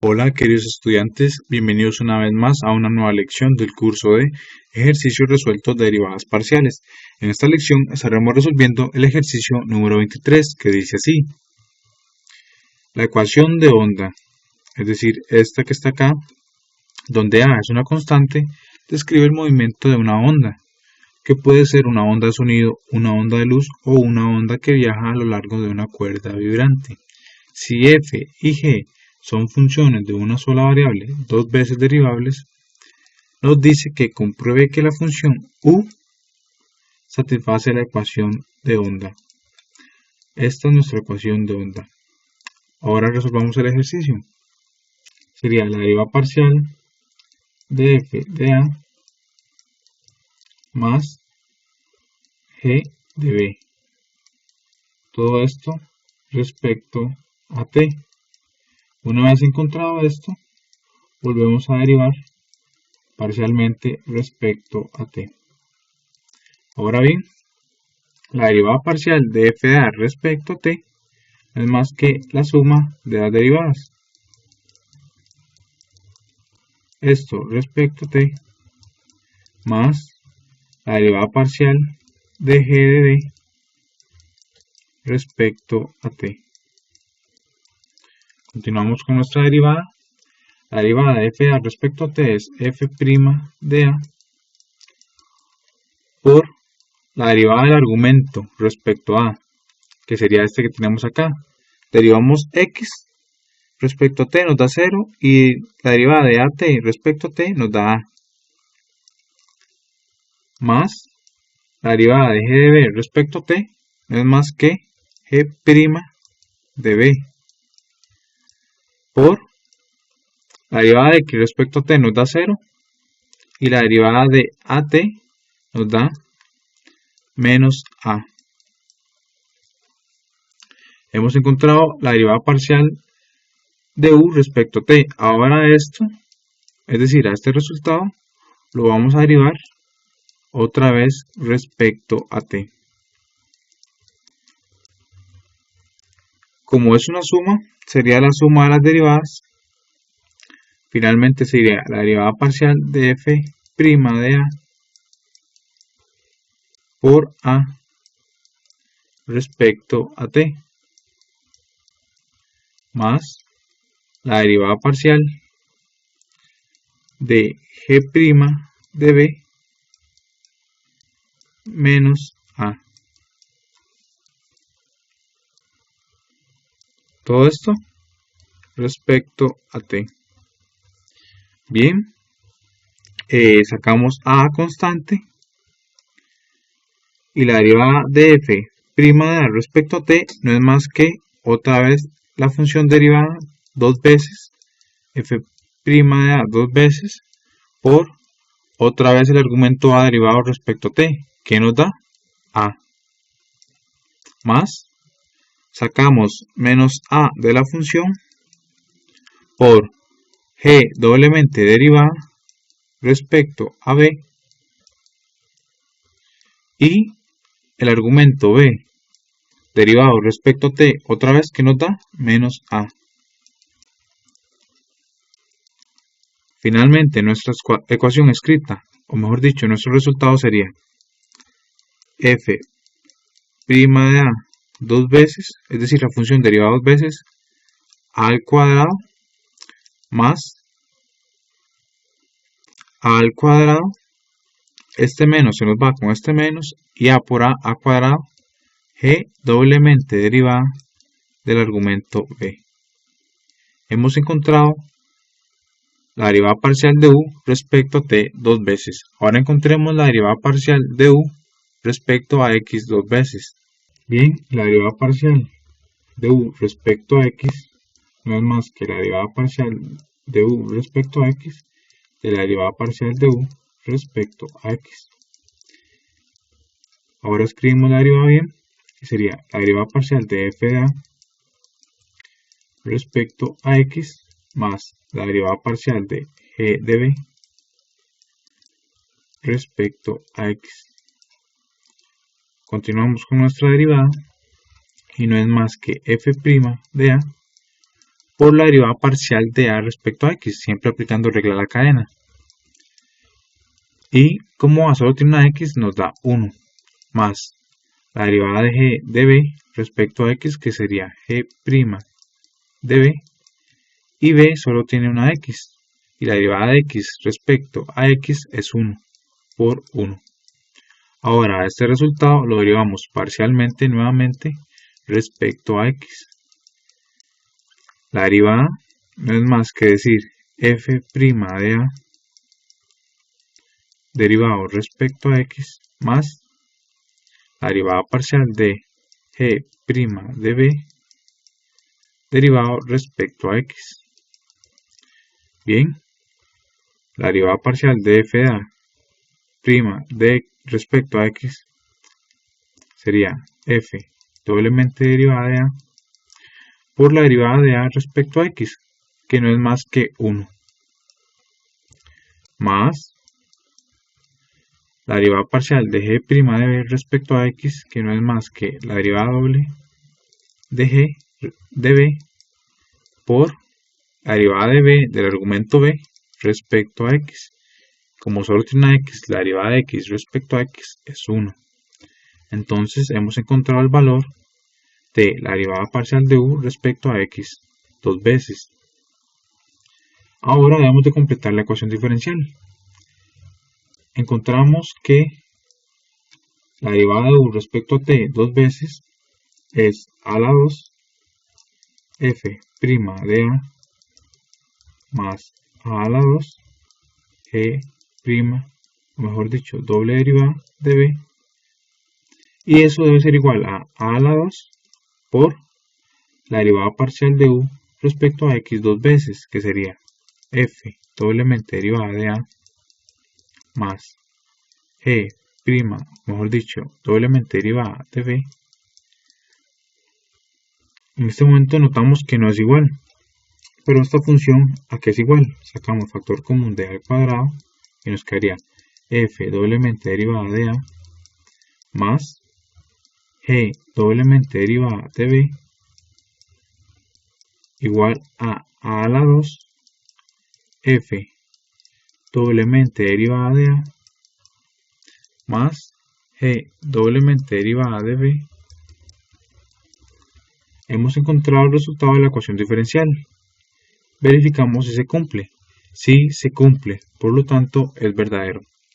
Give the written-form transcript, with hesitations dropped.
Hola, queridos estudiantes, bienvenidos una vez más a una nueva lección del curso de ejercicios resueltos de derivadas parciales. En esta lección estaremos resolviendo el ejercicio número 23, que dice así: la ecuación de onda, es decir, esta que está acá, donde A es una constante, describe el movimiento de una onda, que puede ser una onda de sonido, una onda de luz o una onda que viaja a lo largo de una cuerda vibrante. Si f y g son funciones de una sola variable dos veces derivables, nos dice que compruebe que la función u satisface la ecuación de onda. Esta es nuestra ecuación de onda. Ahora resolvamos el ejercicio. Sería la derivada parcial de f de a más g de b. Todo esto respecto a t. Una vez encontrado esto, volvemos a derivar parcialmente respecto a t. Ahora bien, la derivada parcial de f de a respecto a t es más que la suma de las derivadas. Esto respecto a t más la derivada parcial de g de b respecto a t. Continuamos con nuestra derivada. La derivada de f de a respecto a t es f' de a por la derivada del argumento respecto a, que sería este que tenemos acá. Derivamos x respecto a t nos da 0 y la derivada de at respecto a t nos da a. Más la derivada de g de b respecto a t no es más que g' de b por la derivada de x respecto a t nos da 0 y la derivada de at nos da menos a. Hemos encontrado la derivada parcial de u respecto a t. Ahora esto, es decir, a este resultado, lo vamos a derivar otra vez respecto a t. Como es una suma, sería la suma de las derivadas. Finalmente sería la derivada parcial de f' de a por a respecto a t más la derivada parcial de g' de b menos a. Todo esto respecto a t. Bien, sacamos a constante y la derivada de f' de a respecto a t no es más que otra vez la función derivada dos veces, f' de a dos veces por otra vez el argumento a derivado respecto a t, que nos da a. Más, sacamos menos a de la función por g doblemente derivada respecto a b y el argumento b derivado respecto a t otra vez que nos da menos a. Finalmente nuestra ecuación escrita, o mejor dicho, nuestro resultado sería f' de a dos veces, es decir, la función derivada dos veces, a al cuadrado más a al cuadrado, este menos se nos va con este menos y a por a cuadrado, g doblemente derivada del argumento b. Hemos encontrado la derivada parcial de u respecto a t dos veces. Ahora encontremos la derivada parcial de u respecto a x dos veces. Bien, la derivada parcial de u respecto a x no es más que la derivada parcial de u respecto a x de la derivada parcial de u respecto a x. Ahora escribimos la derivada bien, que sería la derivada parcial de f de a respecto a x más la derivada parcial de g de b respecto a x. Continuamos con nuestra derivada y no es más que f' de a por la derivada parcial de a respecto a x, siempre aplicando regla a la cadena. Y como a solo tiene una x, nos da 1, más la derivada de g de b respecto a x, que sería g' de b, y b solo tiene una x, y la derivada de x respecto a x es 1 por 1. Ahora, este resultado lo derivamos parcialmente nuevamente respecto a x. La derivada no es más que decir f' de a derivado respecto a x más la derivada parcial de g' de b derivado respecto a x. Bien, la derivada parcial de f de a de respecto a x sería f doblemente derivada de a por la derivada de a respecto a x, que no es más que 1, más la derivada parcial de g' de b respecto a x, que no es más que la derivada doble de g de b por la derivada de b del argumento b respecto a x. Como solo tiene una x, la derivada de x respecto a x es 1. Entonces hemos encontrado el valor de la derivada parcial de u respecto a x dos veces. Ahora debemos de completar la ecuación diferencial. Encontramos que la derivada de u respecto a t dos veces es a la 2 f' de a más a la 2 g', o mejor dicho, doble derivada de b, y eso debe ser igual a la 2 por la derivada parcial de u respecto a x dos veces, que sería f doblemente derivada de a más g', mejor dicho, doblemente derivada de b. En este momento notamos que no es igual, pero esta función a que es igual, sacamos factor común de a al cuadrado y nos quedaría f doblemente derivada de a más g doblemente derivada de b igual a la 2 f doblemente derivada de a más g doblemente derivada de b. Hemos encontrado el resultado de la ecuación diferencial. Verificamos si se cumple. Sí se cumple, por lo tanto es verdadero.